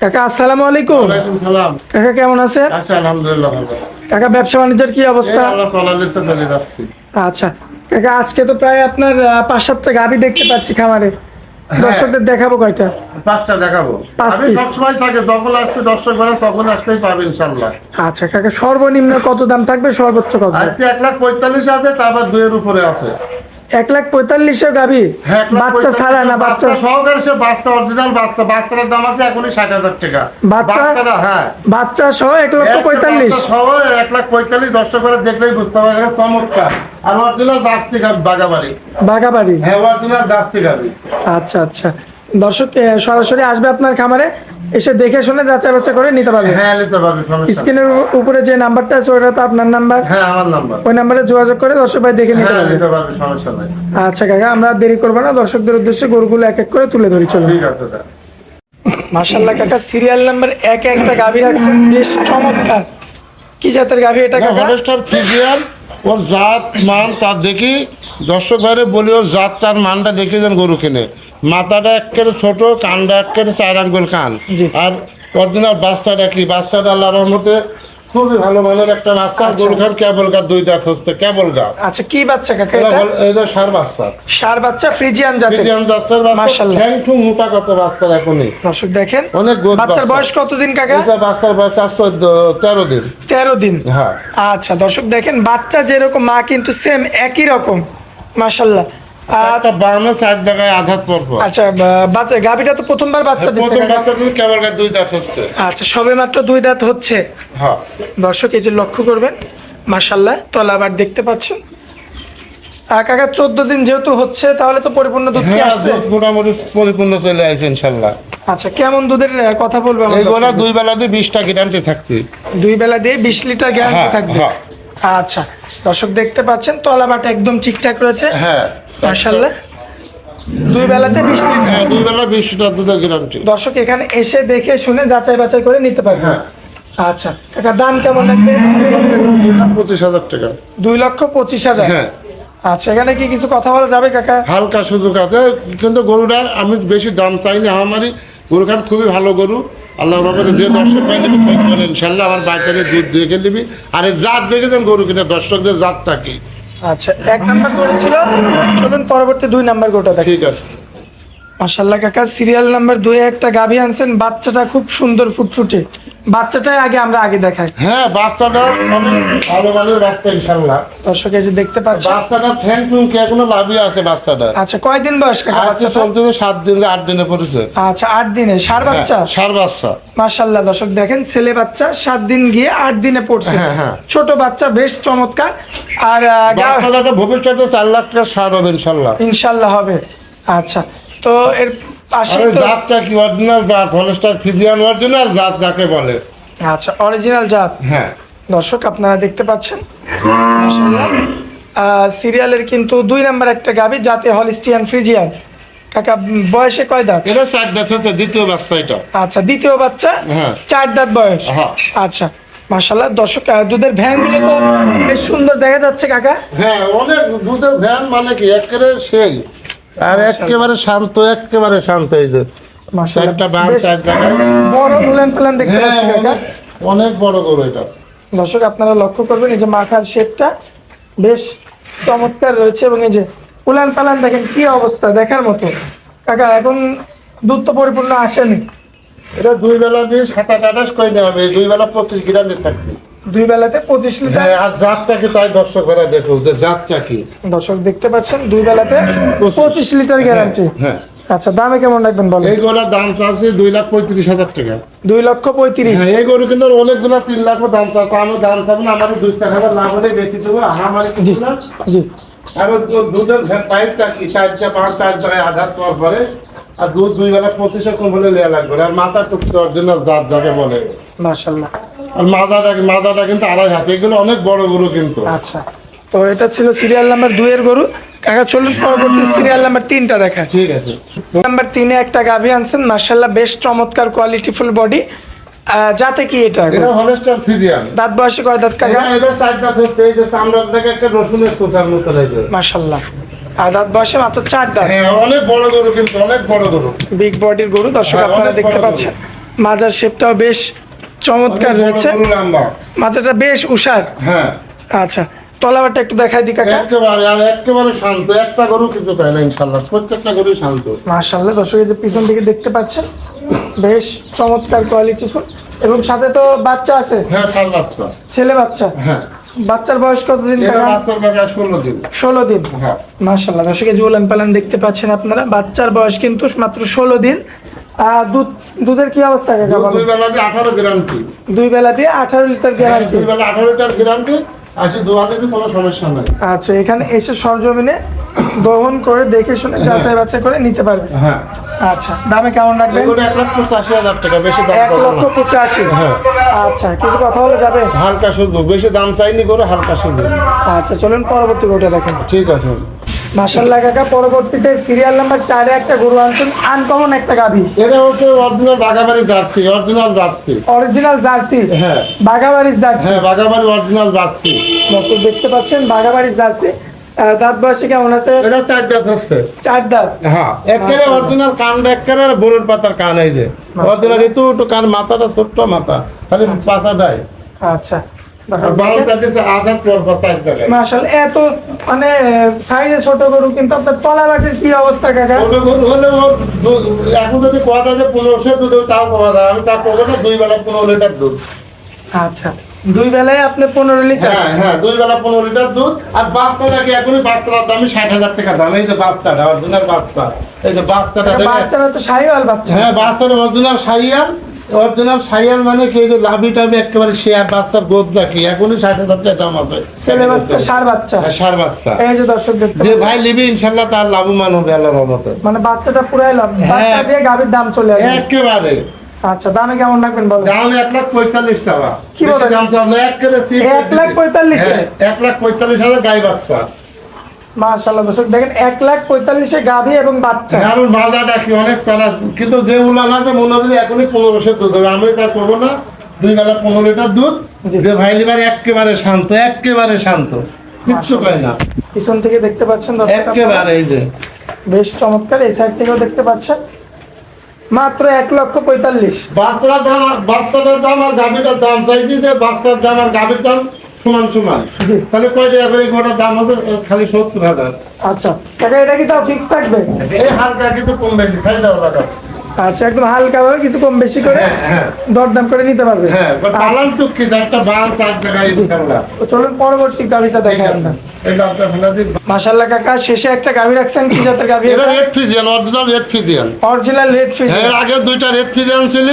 কাকা আসসালামু আলাইকুম। ওয়ালাইকুম সালাম। কাকা কেমন আছেন? আচ্ছা, আলহামদুলিল্লাহ ভালো। কাকা ব্যবসা বাণিজ্যের কি অবস্থা? আল্লাহ চলালিতে চলে যাচ্ছি। আচ্ছা কাকা, আজকে তো প্রায় আপনার 5-7টা গাভী দেখতে পাচ্ছি খামারে। দর্শকদের দেখাবো কয়টা? 5টা দেখাবো। পাঁচ আমি piece। সবসময় থাকে, যখন আসছে দর্শক ঘরে তখন আসলেই পাবে ইনশাল্লাহ। আচ্ছা কাকা, সর্বনিম্ন কত দাম থাকবে, সর্বোচ্চ কত? আজকে 1,45,000 আছে, তারপর 2-এর উপরে আছে। 1,45,000 গাভী? হ্যাঁ, 1,45,000 বাচ্চা ছাড়া না? বাচ্চা সহকারে, সে বাচ্চা অরিজিনাল বাচ্চা। বাচ্চাটার দাম আছে এখনই 60,000 টাকা। বাচ্চা? বাচ্চাটা, হ্যাঁ, বাচ্চা সহ 1,45,000? সহ 1,45,000 দর্শক ঘরে দেখলেই বুঝতে পারবে, চমৎকার। আর অরিজিনাল দাস্তি গাবি, বাগাবাড়ি। বাগাবাড়ি? হ্যাঁ, অরিজিনাল দাস্তি গাবি। আচ্ছা আচ্ছা, দর্শক সরাসরি আসবে আপনার খামারে, এসে দেখে শুনে যাচাই বাছাই করে নিতে পারবে। হ্যাঁ, নিতে পারবে, সমস্যা নেই। স্ক্রিনের উপরে যে নাম্বারটা আছে ওটা তো আপনার নাম্বার? হ্যাঁ, আমার নাম্বার। ওই নাম্বারে যোগাযোগ করে দর্শক ভাই দেখে নিতে হ্যাঁ, পারবে। নিতে পারবে, সমস্যা নাই। আচ্ছা কাকা, আমরা দেরি করবো না, দর্শকদের উদ্দেশ্যে গরুগুলো এক এক করে তুলে ধরি। চলো। ঠিক আছে স্যার। মাশাআল্লাহ কাকা, সিরিয়াল নাম্বার এক একটা গাভী রাখছেন, বেশ চমৎকার। কি জাতের গাভী এটা কাকা? Holstein Friesian. ওর জাত মান তার দেখি, দর্শক ভাইরে বলি ওর জাত তার মানটা দেখে যেন গরু কিনে। মাথাটা একেবারে ছোট, কানটা একেবারে 4 আঙ্গুল কান। জি। আর অরিজিনাল বাচ্চাটা কি, বাচ্চাটা আল্লাহর রহমতে খুবই ভালো মানের একটা বাচ্চা। গরু খান কেবল গা, 2 দাঁত হচ্ছে, কেবল গা। আচ্ছা, কি বাচ্চা কাকা এটা? এই যে ষাঁড় বাচ্চা। ষাঁড় বাচ্চা, ফ্রিজিয়ান জাতের? ফ্রিজিয়ান জাতের বাচ্চা। মাশাআল্লাহ। ঠ্যাং ঠুং মোটা কত বাচ্চার এখনই। দর্শক দেখেন, অনেক গোদ বাচ্চার বাচ্চা। বয়স কতদিন কাকা? এটা বাচ্চার বয়স 13 দিন। 13 দিন? হ্যাঁ। আচ্ছা দর্শক দেখেন, বাচ্চা যেরকম, মা কিন্তু সেম একই রকম। মাশাআল্লাহ। একটা বামে 4 জায়গায় আঘাত পড়বো। আচ্ছা, বাচ্চা গাভীটা তো প্রথমবার বাচ্চা দিচ্ছে প্রথম কাকা? বাচ্চা দিয়ে কেবল গা, 2 দাঁত হচ্ছে। আচ্ছা, সবে মাত্র 2 দাঁত হচ্ছে। হ্যাঁ। দর্শক এই যে লক্ষ্য করবেন, মাশাআল্লাহ, তলাবার দেখতে পাচ্ছেন। কাকা 14 দিন যেহেতু হচ্ছে, তাহলে তো পরিপূর্ণ দুধ কি হ্যাঁ, আসছে? দুধ মোটামুটি পরিপূর্ণ চলে আসছে ইনশাল্লাহ। আচ্ছা, কেমন দুধের কথা বলবো আমরা? এইগুলা 2 বেলা দিয়ে 20টা গ্যারান্টি থাকছে। 2 বেলা দিয়ে 20 লিটার গ্যারান্টি হ্যাঁ, থাকবে? হ্যাঁ। আচ্ছা দর্শক দেখতে পাচ্ছেন, তলাবাটা একদম ঠিকঠাক রয়েছে। হ্যাঁ, মাশাআল্লাহ, 2 বেলাতে 20 লিটার। হ্যাঁ, 2 বেলা 20টা দুধের গ্যারান্টি। দর্শক এখানে এসে দেখে শুনে যাচাই বাছাই করে নিতে পারবে। হ্যাঁ। আচ্ছা কাকা, দাম কেমন লাগবে? 25,000 টাকা। 2,25,000? হ্যাঁ। আচ্ছা, এখানে কি কিছু কথা বলা যাবে কাকা? হালকা সুযোগ আছে, কিন্তু গরুটা আমি বেশি দাম চাইনি। আমারই গরু খান খুবই ভালো গরু। আল্লাহ রহমতে যে দর্শক পাই নিবি ঠিক বলেন ইনশাল্লাহ। আমার বাইকারে দুধ দেখে নিবি। আর এই জাত দেখে দেন গরু কিনে, দর্শকদের জাতটা কি। আচ্ছা, 1 নাম্বার গরু ছিল, চলুন পরবর্তী 2 নাম্বার গরুটা দেখি। ঠিক আছে। মাশাআল্লাহ কাকা, সিরিয়াল নাম্বার 2 একটা গাভী আনছেন, বাচ্চাটা খুব সুন্দর ফুটফুটে। বাচ্চাটাই আগে দেখায়। হ্যাঁ, বাচ্চাটা অনেক ভালো মানের বাচ্চা ইনশাল্লাহ। দর্শক এই যে দেখতে পাচ্ছেন, বাচ্চাটা ঠ্যাং টুং কে এখনো লাভই আছে বাচ্চাটা। আচ্ছা, কয়দিন বয়স কাকা আজকে বাচ্চাটা? চলছে 7 দিন, 8 দিনে পড়েছে। আচ্ছা, 8 দিনে ষাঁড় বাচ্চা? ষাঁড় বাচ্চা। মাশাআল্লাহ, দর্শক দেখেন, ছেলে বাচ্চা 7 দিন গিয়ে 8 দিনে পড়ছে। হ্যাঁ, হ্যাঁ। ছোট বাচ্চা, বেশ চমৎকার। আর বাচ্চাটা ভবিষ্যতে 4 লাখ টাকা ষাঁড় হবে ইনশাল্লাহ। ইনশাআল্লাহ হবে। আচ্ছা, তো এর পাশে আরে তো জাতটা কি, অরিজিনাল জাত, হলস্টার ফ্রিজিয়ান অরিজিনাল জাত যাকে বলে। আচ্ছা, অরিজিনাল জাত। হ্যাঁ। দর্শক আপনারা দেখতে পাচ্ছেন, মাশাআল্লাহ। সিরিয়ালের কিন্তু 2 নাম্বার একটা গাভী, জাতে হলিস্টিয়ান ফ্রিজিয়ান। কাকা বয়সে কয় দাঁত? এটা 4 দাঁত হচ্ছে, দ্বিতীয় বাচ্চা এটা। আচ্ছা, দ্বিতীয় বাচ্চা। হ্যাঁ। 4 দাঁত বয়স। হ্যাঁ। আচ্চ্ছা, মাশাআল্লাহ। দর্শক দুধের ভ্যানগুলো তো বেশ সুন্দর দেখা যাচ্ছে কাকা। হ্যাঁ, অনেক দুধের ভ্যান, মানে কি একেবারে সেই। আর একেবারে শান্ত, একেবারে শান্ত। এই যে মাশাআল্লাহ, একটা বান বেশ 4 জায়গায়। বড় উলান পালান দেখতে হ্যাঁ, পাচ্ছি কাকা। অনেক বড় গরু এটা। দর্শক আপনারা লক্ষ্য করবেন, এই যে মাথার শেপটা বেশ চমৎকার রয়েছে, এবং এই যে উলান পালান দেখেন কি অবস্থা, দেখার মতো। কাকা এখন দুধ তো পরিপূর্ণ আসেনি। এটা 2 বেলা দিয়ে 27-28 করে নেওয়া হবে। 2 বেলা 25 গ্রামে থাকবে। 2 বেলাতে 25 লিটার। হ্যাঁ, আর জাতটা কি তাই দর্শক ঘরে দেখো যে জাতটা কি। দর্শক দেখতে পাচ্ছেন, 2 বেলাতে 25 লিটার গ্যারান্টি। হ্যাঁ। আচ্ছা, দামে কেমন রাখবেন বলেন? এই গরুর দাম চাচ্ছি 2,35,000 টাকা। 2,35,000? হ্যাঁ, এই গরু কিন্তু অনেকগুলো 3 লাখও দাম চাচ্ছে। আমি দাম চাবো না, আমার 2 টাকা লাভ হলে বেশি দেবো। আমার জি কিছু না। জি। আর দুধের পাইপটা কি 4 জায়গায় আঘাত করার পরে, আর দুধ 2 বেলা 25 কম হলে নেওয়া লাগবে। আর মাথা টুকতে অরিজিনাল জাত যাকে বলে। মাশাআল্লাহ। আর মাদাটা কিন্তু 2.5 হাত। এগুলো অনেক বড় গরু কিন্তু। আচ্ছা, তো এটা ছিল সিরিয়াল নাম্বার 2 এর গরু। কাকা চলুন পরবর্তী সিরিয়াল নাম্বার 3টা দেখা। ঠিক আছে। নাম্বার 3 একটা গাভী আনছেন, মাশাআল্লাহ, বেশ চমৎকার কোয়ালিটিফুল বডি। যাতে কি এটা? এটা হলস্টার ফ্রিজিয়ান। দাঁত বয়সে কয় দাঁত কাকা? এটা 4 দাঁত হচ্ছে। এই যে চামড়ার থেকে একটা রসুনের খোসার মতো লাগে। মাশাআল্লাহ। আর দাঁত বয়সে মাত্র 4 দাঁত। হ্যাঁ, অনেক বড় গরু কিন্তু, অনেক বড় গরু। বিগ বডির গরু। দর্শক হ্যাঁ, আপনারা অনেক দেখতে বড় পাচ্ছেন, মাজার শেপটাও বেশ চমৎকার রয়েছে, গরু লম্বা। মাজাটা বেশ উষার। হ্যাঁ আচ্ছা, তলাবারটা একটু দেখাই দি কাকা। একেবারে আর একেবারে শান্ত, একটা গরু কিছু পায় না ইনশাল্লাহ, প্রত্যেকটা গরুই শান্ত। মাশাআল্লাহ, দর্শক এই যে পিছন থেকে দেখতে পাচ্ছেন বেশ চমৎকার কোয়ালিটি ফুল, এবং সাথে তো বাচ্চা আছে, হ্যাঁ 7 বাচ্চা। ছেলে বাচ্চা। হ্যাঁ বাচ্চার বয়স কতদিন এটা কাকা? বাচ্চার বয়স 16 দিন। 16 দিন। হ্যাঁ মাশাআল্লাহ, দর্শক এই যে উলান পালান দেখতে পাচ্ছেন আপনারা, বাচ্চার বয়স কিন্তু মাত্র 16 দিন। আর দুধের কি অবস্থা কাকা বলেন? দুই বেলা দিয়ে 18 গ্যারান্টি। দুই বেলা দিয়ে 18 লিটার গ্যারান্টি। দুই বেলা 18 লিটার গ্যারান্টি, আসি দোয়াতে কোনো সমস্যা নাই। আচ্ছা, এখানে এসে সরজমিনে দহন করে দেখে শুনে যাচাই বাছাই করে নিতে পারবে। হ্যাঁ আচ্ছা, দামে কেমন রাখবেন? এগুলো 1,85,000 টাকা, বেশি দাম 1,85,000। হ্যাঁ। আচ্ছা, কিছু কথা বলে যাবে? হালকা শুধু, বেশি দাম চাইনি করে হালকা শুধু। আচ্ছা, চলুন পরবর্তী গরুটা দেখেন। ঠিক আছে। মাশাআল্লাহ কাকা, পরবর্তীতে সিরিয়াল নাম্বার 4 এ একটা গরু আনছেন, আনকমন একটা গাভী। এটা হচ্ছে অরিজিনাল বাগাবাড়ি jersey, original jersey. Original jersey. হ্যাঁ বাগাবাড়ির জার্সি। হ্যাঁ বাগাবাড়ি অরিজিনাল জার্সি। দর্শক দেখতে পাচ্ছেন বাগাবাড়ির জার্সি। দাঁত বয়সে কেমন আছে? এটা 4 দাঁত হচ্ছে। 4 দাঁত। হ্যাঁ একেবারে অরিজিনাল কানটা একেবারে বড়ুর পাতার কান, এই যে অরিজিনাল একটু কান, মাথাটা ছোট্ট মাথা, খালি পাছাটাই। আচ্ছা, আর বাল কাটিছে আধার পর পাতার জায়গায়। মাশাআল্লাহ, এত মানে সাইজে ছোট গরু, কিন্তু আপনার তলাবাটির কি অবস্থা কাকা? হলে ওর এখন যদি কোয়া যায় যে 1500 দুধ, তাও কোয়া যায়, আমি তা করবো না, 2 বেলা 15 লিটার দুধ। আচ্ছা, 2 বেলায় আপনি 15 লিটার। হ্যাঁ হ্যাঁ 2 বেলা 15 লিটার দুধ। আর বাচ্চাটা কি এখনই বাচ্চাটার দামই 60,000 টাকা দাম। এই যে বাচ্চাটা অরিজিনাল বাচ্চা, এই যে বাচ্চাটা দেখে। বাচ্চারা তো শাহিওয়াল বাচ্চা। হ্যাঁ বাচ্চাটা অরিজিনাল সাইয়াল। অরিজিনাল সাইয়াল মানে কি, এই যে লাভি টাভি একেবারে শেয়ার, বাচ্চার গোদ দেখি এখনই 60,000 টাকা দাম হবে। ছেলে বাচ্চা, ষাঁড় বাচ্চা। হ্যাঁ ষাঁড় বাচ্চা। এই যে দর্শক দেখতে যে পাচ্ছেন, ভাই নিবি ইনশাল্লাহ তার লাভবান হবে আল্লাহর রহমতে। মানে বাচ্চাটা পুরাই লাভ, বাচ্চা দিয়ে গাভীর দাম চলে আসবে। একেবারে আচ্ছা, দামে কেমন রাখবেন বলেন? দাম 1,45,000 টাকা। কি বলেন? বেশি দাম চাও না, একেবারে সিট। 1,45,000 1,45,000 গাই বাচ্চা। মাশাআল্লাহ, দর্শক দেখেন 1,45,000 গাভী এবং বাচ্চা। আর মাজাটা কি অনেক চালা, কিন্তু যে উলানা যে মনে হবে যে এখনই 1500 দুধ হবে, আমি এটা করবো না। 2 বেলা 15 লিটার দুধ। জি। যে ভাই লিবার একেবারে শান্ত, একেবারে শান্ত, কিচ্ছু পায় না। পিছন থেকে দেখতে পাচ্ছেন দর্শক আপনারা, একেবারে এই যে বেশ চমৎকার। এই সাইড থেকেও দেখতে পাচ্ছেন, মাত্র 1,45,000। বাচ্চাটার দাম আর গাভীটার দাম চাইছি যে বাচ্চার দাম আর গাভীর দাম সমান সমান। জি। তাহলে কয় টাকা করে গোটার দাম হবে? খালি 70,000। আচ্ছা কাকা, এটা কি তাও ফিক্স থাকবে? এই হালকা কিছু কম বেশি খাই দাও টাকা। আচ্ছা, একদম হালকা ভাবে কিছু কম বেশি করে হ্যাঁ হ্যাঁ দরদাম করে নিতে পারবে। হ্যাঁ পালান চুক্তি, একটা বাল 4 টাকায় ইনশাআল্লাহ। তো চলুন পরবর্তী গাভীটা দেখাই আমরা। এই দামটা ফেলা দিন। মাশাআল্লাহ কাকা, শেষে একটা গাভী রাখছেন, কি জাতের গাভী? এটা red Friesian, original red Friesian. Original red fish. হ্যাঁ এর আগে 2টা রেড ফিজিয়ান ছিল,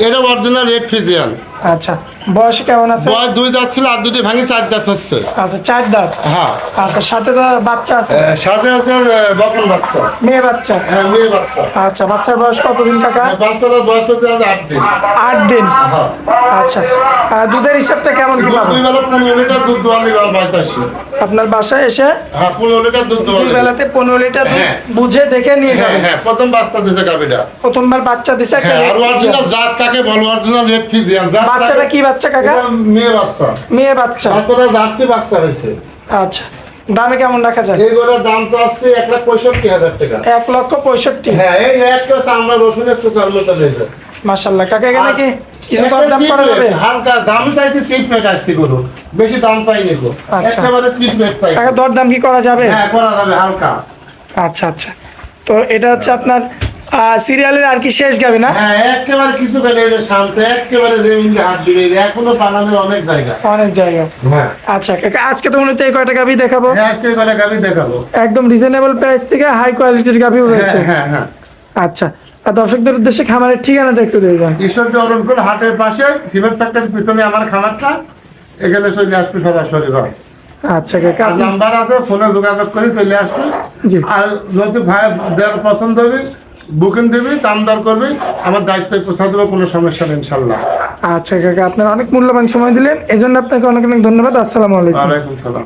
এটা অরিজিনাল রেড ফিজিয়ান। আচ্ছা, বয়স কেমন আছে? বয়স 2 দাঁত ছিল, আর 2টি ভাঙি 4 দাঁত হচ্ছে। আচ্ছা, 4 দাঁত। হ্যাঁ আচ্ছা, সাথে তো বাচ্চা আছে, সাথে আছে বকন বাচ্চা। মেয়ে বাচ্চা। হ্যাঁ মেয়ে বাচ্চা। আচ্ছা, বাচ্চার বয়স কতদিন কাকা? বাচ্চাটার বয়স হচ্ছে 8 দিন। 8 দিন। হ্যাঁ আচ্ছা, দুধের হিসাবটা কেমন কি পাবেন? 2 বেলা 15 লিটার দুধ দোয়ালি বাইতাছি। আপনার বাসায় এসে হ্যাঁ 15 লিটার দুধ 2 দোয়ালি। বেলাতে 15 লিটার দুধ হ্যাঁ। বুঝে দেখে নিয়ে হ্যাঁ যাবেন। হ্যাঁ প্রথম বাচ্চা দিছে গাবিটা। প্রথমবার বাচ্চা দিছে একটা হ্যাঁ আর red অরিজিনাল Friesian। জাত কাকে বল, অরিজিনাল রেড ফিজিয়ান জাত। বাচ্চাটা কি বাচ্চা কাকা? এটা মেয়ে বাচ্চা। মেয়ে বাচ্চা। বাচ্চাটা জার্সি বাচ্চা হয়েছে। আচ্ছা, দামে কেমন রাখা যায়? এই গরুর দাম তো আছে 1,65,000 টাকা। 1,65,000। হ্যাঁ এই একটা আমরা রসুনের চুকার মতো লেছে। মাশাআল্লাহ কাকা, এখানে কি কিছু একটা দাম করা seat যাবে? rate, হালকা দাম চাইতে সিট পেট আসতে গরু, বেশি দাম চাইনি গো। আচ্ছা। একেবারে সিট পেট পাই। কাকা, দর দাম কি করা যাবে? হ্যাঁ করা যাবে হালকা। আচ্ছা আচ্ছা, তো এটা হচ্ছে আপনার সিরিয়ালের আর কি শেষ গাবি না? হ্যাঁ একেবারে কিছু পেলে শান্ত, একেবারে রেমিলে হাত দিবে, এখনো বানানোর অনেক জায়গা। অনেক জায়গা। হ্যাঁ আচ্ছা কাকা, আজকে তো মনে হচ্ছে এই কয়টা গাবি দেখাবো, হ্যাঁ আজকে করে গাড়ি দেখাবো। একদম রিজনেবল প্রাইস থেকে হাই কোয়ালিটির গাবিও রয়েছে। হ্যাঁ হ্যাঁ হ্যাঁ আচ্ছা, আর দর্শকদের উদ্দেশ্যে খামারের ঠিকানাটা একটু দিয়ে যান। ঈশ্বরকে অরণকুল হাটের পাশে সিমেন্ট ফ্যাক্টরির পিছনে আমার খামারটা, এখানে চলে আসবে সরাসরি হয়। আচ্ছা কাকা, আর নাম্বার আছে, ফোনে যোগাযোগ করে চলে আসবে। জি। আর যদি ভাই যার পছন্দ হবে বুকিং দিবি, দাম দর করবি, আমার দায়িত্বে পৌঁছা দেবো, কোনো সমস্যা নেই ইনশাল্লাহ। আচ্ছা কাকা, আপনার অনেক মূল্যবান সময় দিলেন, এজন্য আপনাকে অনেক অনেক ধন্যবাদ। আসসালামু আলাইকুম। ওয়ালাইকুম সালাম।